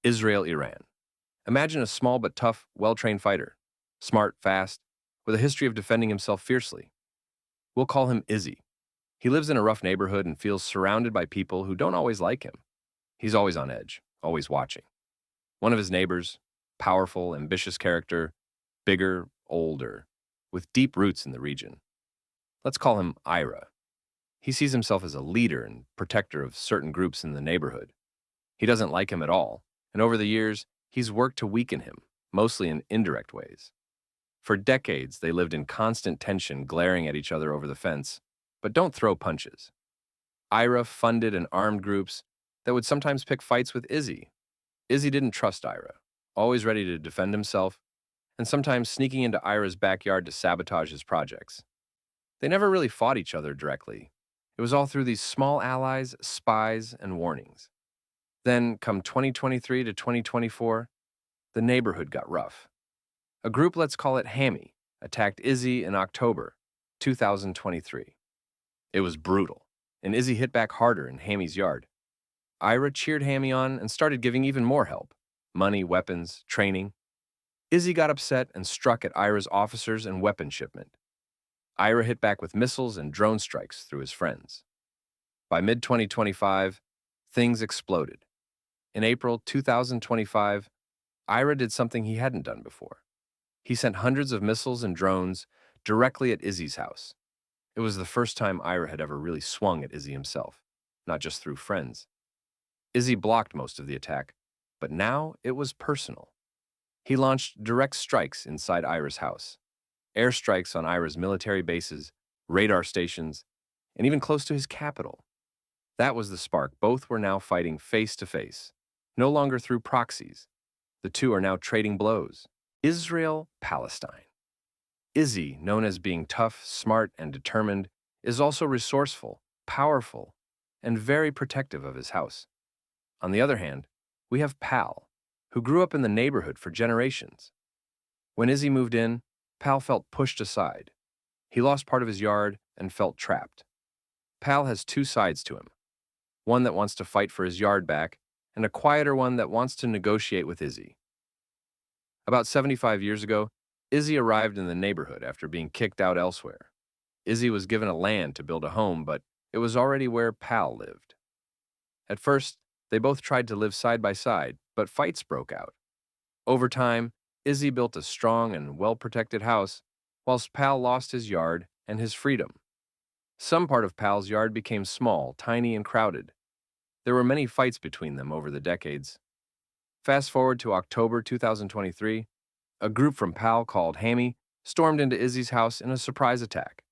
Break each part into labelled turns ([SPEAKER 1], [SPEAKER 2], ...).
[SPEAKER 1] Israel-Iran. Imagine a small but tough, well-trained fighter. Smart, fast, with a history of defending himself fiercely. We'll call him Izzy. He lives in a rough neighborhood and feels surrounded by people who don't always like him. He's always on edge, always watching. One of his neighbors, powerful, ambitious character, bigger, older, with deep roots in the region. Let's call him Ira. He sees himself as a leader and protector of certain groups in the neighborhood. He doesn't like him at all, and over the years, he's worked to weaken him, mostly in indirect ways. For decades, they lived in constant tension, glaring at each other over the fence, but don't throw punches. Ira funded and armed groups that would sometimes pick fights with Izzy. Izzy didn't trust Ira, always ready to defend himself, and sometimes sneaking into Ira's backyard to sabotage his projects. They never really fought each other directly. It was all through these small allies, spies, and warnings. Then, come 2023 to 2024, the neighborhood got rough. A group, let's call it Hammy, attacked Izzy in October 2023. It was brutal, and Izzy hit back harder in Hammy's yard. Ira cheered Hammy on and started giving even more help: money, weapons, training. Izzy got upset and struck at Ira's officers and weapon shipment. Ira hit back with missiles and drone strikes through his friends. By mid-2025, things exploded. In April 2025, Ira did something he hadn't done before. He sent hundreds of missiles and drones directly at Izzy's house. It was the first time Ira had ever really swung at Izzy himself, not just through friends. Izzy blocked most of the attack, but now it was personal. He launched direct strikes inside Ira's house, airstrikes on Ira's military bases, radar stations, and even close to his capital. That was the spark. Both were now fighting face to face, no longer through proxies. The two are now trading blows. Israel-Palestine. Izzy, known as being tough, smart, and determined, is also resourceful, powerful, and very protective of his house. On the other hand, we have Pal, who grew up in the neighborhood for generations. When Izzy moved in, Pal felt pushed aside. He lost part of his yard and felt trapped. Pal has two sides to him: one that wants to fight for his yard back, and a quieter one that wants to negotiate with Izzy. About 75 years ago, Izzy arrived in the neighborhood after being kicked out elsewhere. Izzy was given a land to build a home, but it was already where Pal lived. At first, they both tried to live side by side, but fights broke out. Over time, Izzy built a strong and well-protected house, whilst Pal lost his yard and his freedom. Some part of Pal's yard became small, tiny, and crowded. There were many fights between them over the decades. Fast forward to October 2023, a group from Pal called Hammy stormed into Izzy's house in a surprise attack.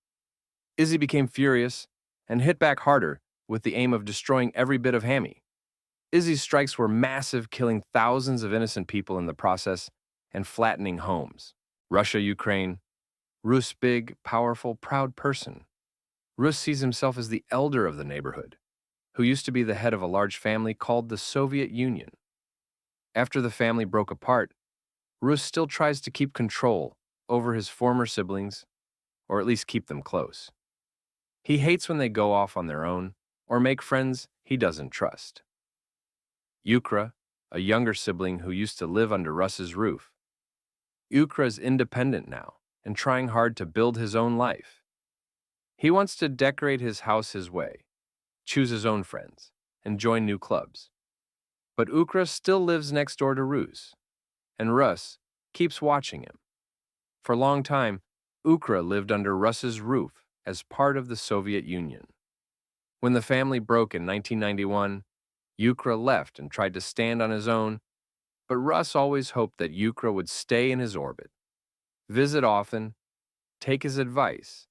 [SPEAKER 1] Izzy became furious and hit back harder with the aim of destroying every bit of Hammy. Izzy's strikes were massive, killing thousands of innocent people in the process and flattening homes. Russia, Ukraine. Rus, big, powerful, proud person. Rus sees himself as the elder of the neighborhood, who used to be the head of a large family called the Soviet Union. After the family broke apart, Rus still tries to keep control over his former siblings, or at least keep them close. He hates when they go off on their own or make friends he doesn't trust. Ukra, a younger sibling who used to live under Rus's roof. Ukra is independent now and trying hard to build his own life. He wants to decorate his house his way, choose his own friends, and join new clubs. But Ukra still lives next door to Rus, and Rus keeps watching him. For a long time, Ukra lived under Rus's roof as part of the Soviet Union. When the family broke in 1991, Ukra left and tried to stand on his own, but Rus always hoped that Ukra would stay in his orbit, visit often, take his advice,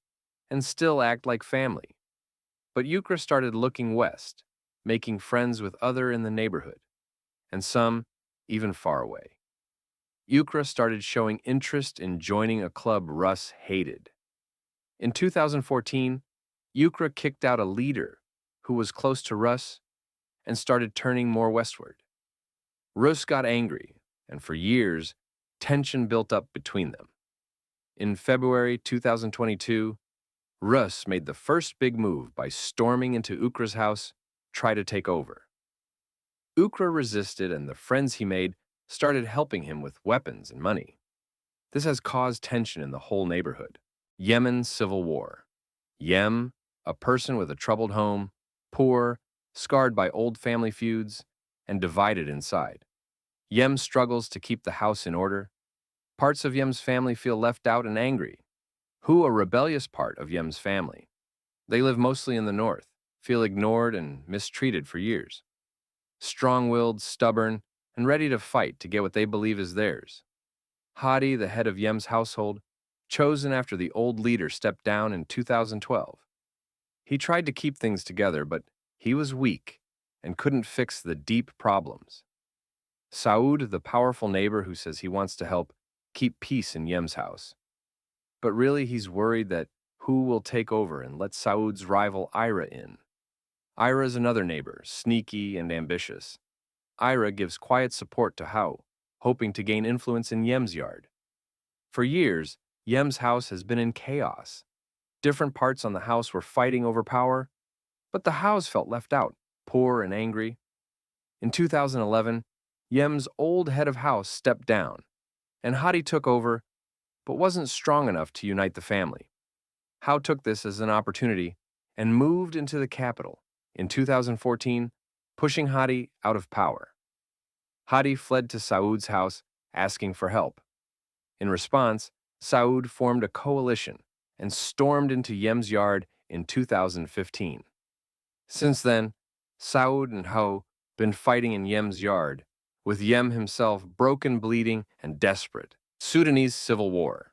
[SPEAKER 1] and still act like family. But Ukra started looking west, making friends with others in the neighborhood, and some even far away. Ukra started showing interest in joining a club Rus hated. In 2014, Ukra kicked out a leader who was close to Rus and started turning more westward. Rus got angry, and for years, tension built up between them. In February 2022, Rus made the first big move by storming into Ukra's house, try to take over. Ukra resisted, and the friends he made started helping him with weapons and money. This has caused tension in the whole neighborhood. Yemen Civil War. Yem, a person with a troubled home, poor, scarred by old family feuds, and divided inside. Yem struggles to keep the house in order. Parts of Yem's family feel left out and angry. Who, a rebellious part of Yem's family. They live mostly in the north, feel ignored and mistreated for years. Strong-willed, stubborn, and ready to fight to get what they believe is theirs. Hadi, the head of Yem's household, chosen after the old leader stepped down in 2012. He tried to keep things together, but he was weak and couldn't fix the deep problems. Saud, the powerful neighbor who says he wants to help keep peace in Yem's house. But really, he's worried that who will take over and let Saud's rival Ira in. Ira is another neighbor, sneaky and ambitious. Ira gives quiet support to Hao, hoping to gain influence in Yem's yard. For years, Yem's house has been in chaos. Different parts on the house were fighting over power, but the Haos felt left out, poor and angry. In 2011, Yem's old head of house stepped down, and Hadi took over, but wasn't strong enough to unite the family. Hao took this as an opportunity and moved into the capital in 2014, pushing Hadi out of power. Hadi fled to Saud's house, asking for help. In response, Saud formed a coalition and stormed into Yem's yard in 2015. Since then, Saud and Hao been fighting in Yem's yard, with Yem himself broken, bleeding, and desperate. Sudanese Civil War.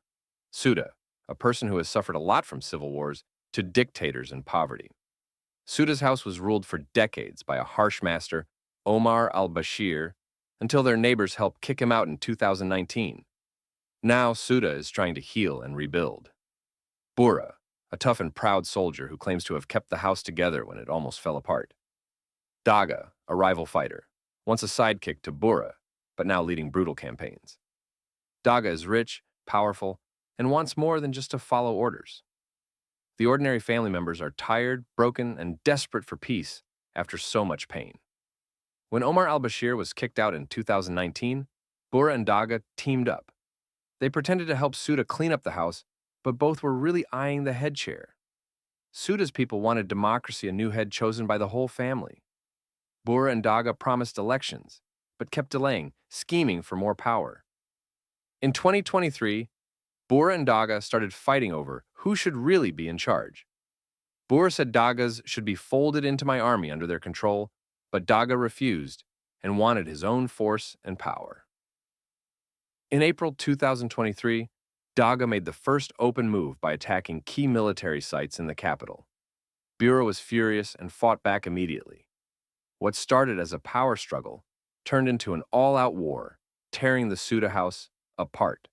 [SPEAKER 1] Suda, a person who has suffered a lot from civil wars, to dictators and poverty. Suda's house was ruled for decades by a harsh master, Omar al-Bashir, until their neighbors helped kick him out in 2019. Now Suda is trying to heal and rebuild. Bura, a tough and proud soldier who claims to have kept the house together when it almost fell apart. Daga, a rival fighter, once a sidekick to Bura, but now leading brutal campaigns. Daga is rich, powerful, and wants more than just to follow orders. The ordinary family members are tired, broken, and desperate for peace after so much pain. When Omar al-Bashir was kicked out in 2019, Bura and Daga teamed up. They pretended to help Suda clean up the house, but both were really eyeing the head chair. Suda's people wanted democracy, a new head chosen by the whole family. Bura and Daga promised elections, but kept delaying, scheming for more power. In 2023, Bura and Daga started fighting over who should really be in charge. Bura said Dagas should be folded into my army under their control, but Daga refused and wanted his own force and power. In April 2023, Daga made the first open move by attacking key military sites in the capital. Bura was furious and fought back immediately. What started as a power struggle turned into an all-out war, tearing the Suda house apart.